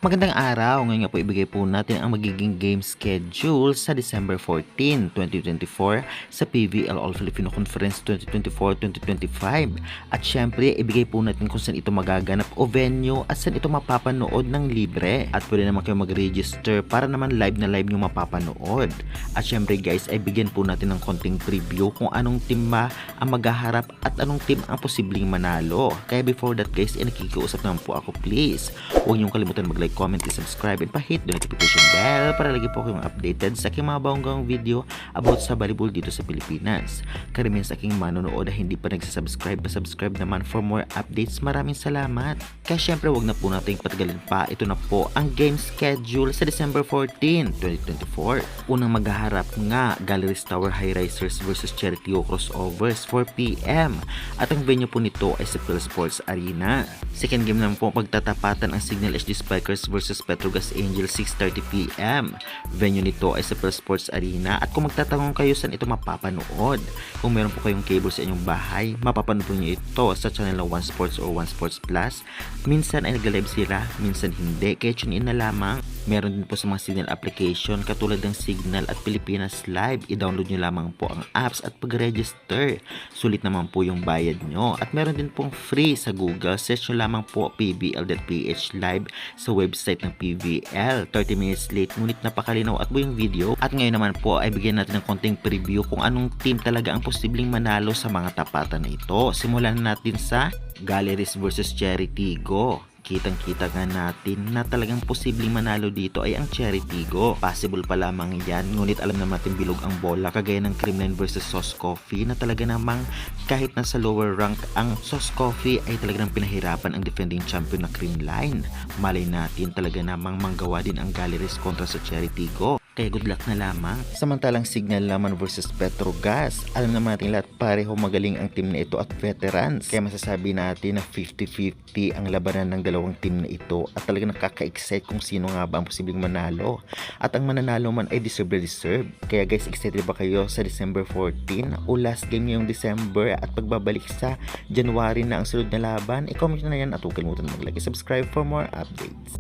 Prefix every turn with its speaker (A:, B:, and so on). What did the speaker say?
A: Magandang araw! Ngayon nga po ibigay po natin ang magiging game schedule sa December 14, 2024 sa PVL All Filipino Conference 2024-2025. At syempre, ibigay po natin kung saan ito magaganap o venue at saan ito mapapanood ng libre. At pwede naman kayo mag-register para naman live na live nyo mapapanood. At syempre guys, ay bigyan po natin ng konting preview kung anong team ang maghaharap at anong team ang posibleng manalo. Kaya before that guys, nakikiusap naman po ako, please. Huwag niyong kalimutan mag-like, comment, subscribe, and pa-hit the notification bell para lagi po kayong updated sa aking mga bonggang video about sa volleyball dito sa Pilipinas. Karamihan sa aking manonood na hindi pa nagsasubscribe, subscribe naman for more updates. Maraming salamat. Kaya syempre wag na po natin patagalin pa. Ito na po ang game schedule sa December 14, 2024. Unang maghaharap nga, Galleries Tower High Risers versus Cherry-Tio Crossovers 4 PM. At ang venue po nito ay sa Phil Sports Arena. Second game naman po pagtatapatan ang Signal HD Spikers versus Petrogas Angels 6:30 PM. Venue nito ay sa Phil Sports Arena at kung magtatanong kayo saan ito mapapanood, kung meron po kayong cable sa inyong bahay, mapapanood po nyo ito sa channel ng One Sports or One Sports Plus. Minsan ay nag-live sila, minsan hindi, kaya tune in na lamang. Meron din po sa mga Signal application katulad ng Signal at Pilipinas Live. I-download nyo lamang po ang apps at pag-register. Sulit naman po yung bayad nyo. At meron din pong free sa Google. Search nyo lamang po pbl.ph live sa website ng PVL. 30 minutes late ngunit napakalinaw at buong video. At ngayon naman po ay bigyan natin ng konting preview kung anong team talaga ang posibleng manalo sa mga tapatan na ito. Simulan natin sa Galleries versus Cherry-Tigo. Kitang-kita nga natin na talagang posibleng manalo dito ay ang Cherry-Tigo. Possible pa lamang yan, ngunit alam naman natin bilog ang bola kagaya ng Creamline versus Sauce Coffee na talaga namang kahit nasa lower rank ang Sauce Coffee ay talagang pinahirapan ang defending champion na Creamline. Malay natin talaga namang manggawa din ang Galleries kontra sa Cherry-Tigo. Kaya good luck na lamang. Samantalang Signal naman versus Petrogas. Alam naman natin lahat pareho magaling ang team na ito at veterans. Kaya masasabi natin na 50-50 ang labanan ng dalawang team na ito at talagang nakaka-excite kung sino nga ba ang posibleng manalo. At ang mananalo man ay deserve. Kaya guys, excited ba kayo sa December 14 o last game ngayong December at pagbabalik sa January na ang sunod na laban? I-comment na yan at huwag kalimutan mag-like, subscribe for more updates.